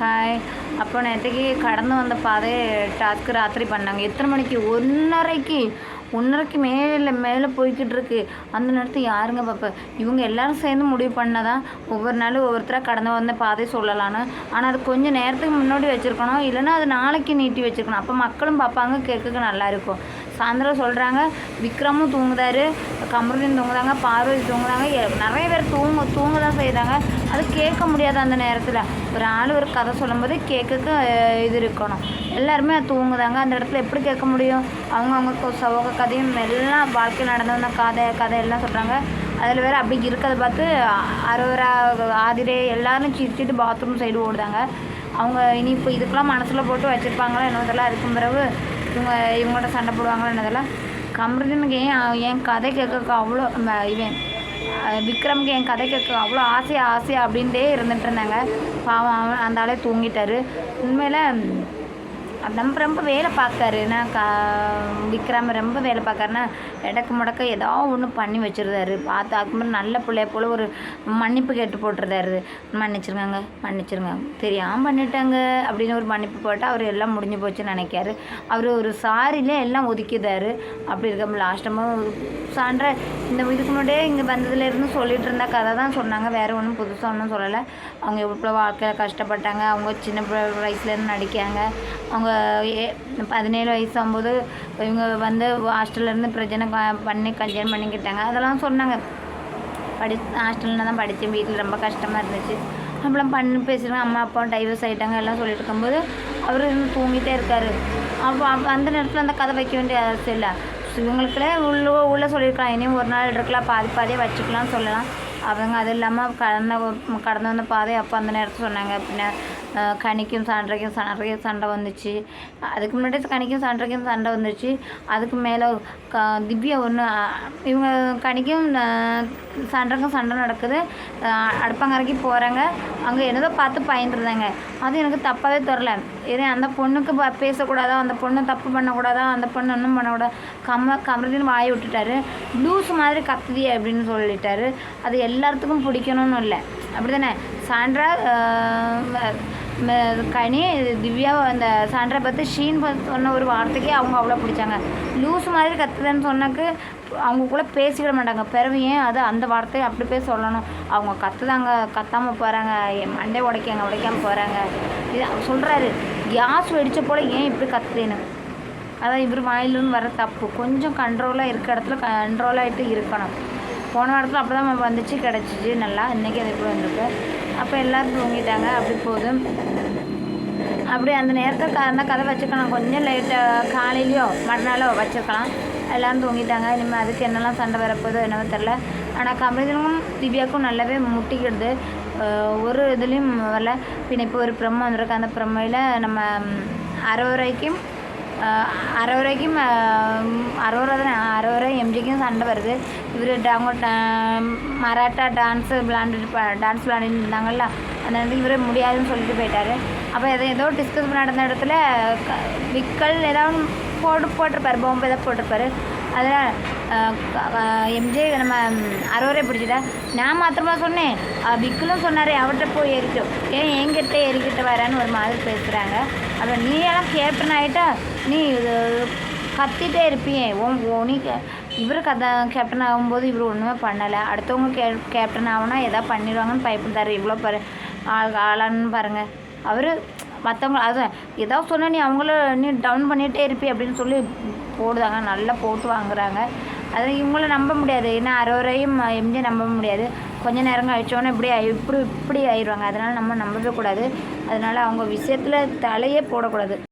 Hi. அப்போ நேற்றுக்கு கடந்து வந்த பாதையை டாஸ்க்கு ராத்திரி பண்ணாங்க. எத்தனை மணிக்கு? 1:30க்கு 1:30க்கு மேலே போய்கிட்டு இருக்கு. அந்த நேரத்தில் யாருங்க பார்ப்ப? இவங்க எல்லாரும் சேர்ந்து முடிவு பண்ணதான் ஒவ்வொரு நாளும் ஒவ்வொருத்தராக கடந்து வந்த பாதை சொல்லலான்னு. ஆனால் அது கொஞ்சம் நேரத்துக்கு முன்னாடி வச்சுருக்கணும், இல்லைன்னா அது நாளைக்கு நீட்டி வச்சுருக்கணும். அப்போ மக்களும் பார்ப்பாங்க, கேட்குறதுக்கு நல்லா இருக்கும். சாயந்தரம் சொல்கிறாங்க, விக்ரமும் தூங்குதாரு, கமருதீன் தூங்குதாங்க, பார்வதி தூங்குதாங்க, நிறைய பேர் தூங்க தான் செய்கிறாங்க. அது கேட்க முடியாது. அந்த நேரத்தில் ஒரு ஆள் ஒரு கதை சொல்லும்போது கேட்குக்கு இது இருக்கணும். எல்லாருமே தூங்குதாங்க. அந்த இடத்துல எப்படி கேட்க முடியும்? அவங்கவுங்க சோக கதையும் எல்லாம் வாழ்க்கையில் நடந்து வந்த கதையெல்லாம் சொல்கிறாங்க. அதில் வேறு அப்படி இருக்கிறத பார்த்து அரோரா ஆதிரே எல்லோரும் சிரிச்சிட்டு பாத்ரூம் சைடு ஓடுதாங்க. அவங்க இனி இப்போ இதுக்கெல்லாம் மனசில் போட்டு வச்சுருப்பாங்களோ என்னதெல்லாம் இருக்கும். பிறகு இவங்கள்ட்ட சண்டை போடுவாங்களோ என்னதெல்லாம். கமருதீனுக்கு என் கதை கேட்க அவ்வளோ இவன் விக்ரமுக்கு என் கதை கேட்க அவ்வளோ ஆசையாக அப்படின்ட்டே இருந்துகிட்டு இருந்தாங்க. பாவம் அவன் அந்த ஆளே தூங்கிட்டார். உண்மையில் நம்ம ரொம்ப வேலை பார்க்காரு. விக்ரம் ரொம்ப வேலை பார்க்காருன்னா இடக்கு முடக்க ஏதோ ஒன்று பண்ணி வச்சுருந்தாரு. பார்த்து அதுக்கு நல்ல பிள்ளைய போல் ஒரு மன்னிப்பு கேட்டு போட்டுருந்தாரு. மன்னிச்சிருங்க தெரியாமல் பண்ணிட்டாங்க அப்படின்னு ஒரு மன்னிப்பு போட்டு அவர் எல்லாம் முடிஞ்சு போச்சுன்னு நினைக்காரு. அவர் ஒரு சாரிலே எல்லாம் ஒதுக்கிதாரு. அப்படி இருக்க லாஸ்ட்டமாக சான்ற இந்த இதுக்கு முன்னாடியே இங்கே வந்ததுலேருந்து சொல்லிகிட்டு இருந்த கதை தான் சொன்னாங்க. வேறு ஒன்றும் புதுசாக ஒன்றும் சொல்லலை. அவங்க எவ்வளோ வாழ்க்கையில் கஷ்டப்பட்டாங்க. அவங்க சின்ன வயசுலேருந்து நடிக்காங்க. அவங்க 17 வயசு ஆகும்போது இவங்க வந்து ஹாஸ்டல்லேருந்து பிரச்சனை பண்ணி கல்யாணம் பண்ணிக்கிட்டாங்க. அதெல்லாம் சொன்னாங்க. ஹாஸ்டலில் தான் படித்தேன், வீட்டில் ரொம்ப கஷ்டமாக இருந்துச்சு அப்படிலாம் பண்ணி பேசிடுவாங்க. அம்மா அப்பா டைவர்ஸ் ஆகிட்டாங்க எல்லாம் சொல்லிட்டு இருக்கும்போது அவர் தூங்கிட்டே இருக்கார். அப்போ அந்த நேரத்தில் அந்த கதை வைக்க வேண்டிய அவசியம் இல்லை. இவங்களுக்குள்ளே உள்ளே சொல்லியிருக்கலாம், இனியும் ஒரு நாள் இருக்கலாம், பாதியே வச்சுக்கலாம்னு சொல்லலாம். அவங்க அது இல்லாமல் கடந்து வந்த பாதை அப்போ அந்த நேரத்தில் சொன்னாங்க. பின்ன கனிக்கும் சான்றைக்கும் சண்டை வந்துச்சு. அதுக்கு முன்னாடி கனிக்கும் சான்றைக்கும் சண்டை வந்துச்சு. அதுக்கு மேலே திவ்யா ஒன்று இவங்க கனிக்கும் சான்றைக்கும் சண்டை நடக்குது. அடுப்பங்கரைக்கு போகிறாங்க. அங்கே என்னதோ பார்த்து பயந்துருந்தாங்க. அது எனக்கு தப்பாகவே தெரில. இதே அந்த பொண்ணுக்கு பேசக்கூடாதா, அந்த பொண்ணு தப்பு பண்ணக்கூடாதா, அந்த பொண்ணு ஒன்றும் பண்ணக்கூடாது. கமருதீன் வாயை விட்டுட்டாரு. ப்ளூஸ் மாதிரி கத்துதி அப்படின்னு சொல்லிட்டாரு. அது எல்லாத்துக்கும் பிடிக்கணும்னு இல்லை, அப்படி தானே? சாண்ட்ரா கனி திவ்யா அந்த சாண்ட்ரா பார்த்து ஷீன் சொன்ன ஒரு வார்த்தைக்கே அவங்க அவ்வளோ பிடிச்சாங்க. லூஸ் மாதிரி கத்துதுன்னு சொன்னாக்கு அவங்க கூட பேசிக்கிட மாட்டாங்க. பிறகு ஏன் அது அந்த வார்த்தையை அப்படி போய் சொல்லணும்? அவங்க கத்துதாங்க, கத்தாமல் போகிறாங்க, மண்டே உடைக்காமல் போகிறாங்க. இது சொல்கிறாரு, கேஸ் வெடித்த போல் ஏன் இப்படி கத்துதுன்னு. அதான் இவர் வாயிலிருந்து வர தப்பு. கொஞ்சம் கண்ட்ரோலாக இருக்க இடத்துல கண்ட்ரோலாகிட்டு இருக்கணும். போன வாரத்தில் அப்படி தான் வந்துச்சு, கிடச்சிச்சு நல்லா. இன்றைக்கி அது எப்படி வந்திருக்கு. அப்போ எல்லோரும் தூங்கிட்டாங்க. அப்படி போதும். அப்படி அந்த நேரத்தில் அந்த கதை வச்சுக்கலாம். கொஞ்சம் லைட்டாக காலையிலையோ மறுநாளோ வச்சுருக்கலாம். எல்லோரும் தூங்கிட்டாங்க. இனிமேல் அதுக்கு என்னெல்லாம் சண்டை வரப்போதோ என்னவோ தெரில. ஆனால் கமருதீனுக்கும் திவ்யாவுக்கும் நல்லாவே முட்டிக்கிடுது. ஒரு இதுலேயும் வரல. பின்ன இப்போ ஒரு ப்ரம்ம வந்திருக்கு. அந்த ப்ரம்மையில் நம்ம அரோரைக்கும் அரோரா எம்ஜிக்கும் சண்டை வருது. இவர் அவங்க மராட்டா டான்ஸ் விளாண்டுட்டு இருந்தாங்கல்ல, அந்த இடத்துல இவரே முடியாதுன்னு சொல்லிட்டு போயிட்டார். அப்போ ஏதோ டிஸ்கஸ் நடந்த இடத்துல விக்கல் ஏதாவது போட்டிருப்பார், பொம்பை ஏதாவது போட்டிருப்பார். அதில் எம்ஜே நம்ம அரோரே பிடிச்சிட்டா. நான் மாத்திரமா சொன்னேன், விக்கலும் சொன்னார், அவர்கிட்ட போய் ஏறிட்டோம், ஏன் என்கிட்ட ஏறிக்கிட்ட வரான்னு ஒரு மாதிரி பேசுகிறாங்க. அப்போ நீ எல்லாம் கேப்டன் ஆகிட்டா நீ கத்திட்டே இருப்பியே. நீ இவர் கேப்டன் ஆகும்போது இவர் ஒன்றுமே பண்ணலை. அடுத்தவங்க கேப்டன் ஆகுனா எதாவது பண்ணிடுவாங்கன்னு பயப்படுத்தாரு. இவ்வளோ ஆளான்னு பாருங்கள். அவர் மற்றவங்க அதுதான் ஏதாவது சொன்னால் நீ அவங்கள நீ டவுன் பண்ணிகிட்டே இருப்பி அப்படின்னு சொல்லி போடுதாங்க. நல்லா போட்டு வாங்குறாங்க. அதை இவங்கள நம்ப முடியாது. ஏன்னா அரோரையும் எம்ஜி நம்ப முடியாது. கொஞ்சம் நேரம் கழிச்சோன்னே இப்படி ஆயிடுவாங்க. அதனால் நம்ம நம்பவே கூடாது. அதனால் அவங்க விஷயத்தில் தலையே போடக்கூடாது.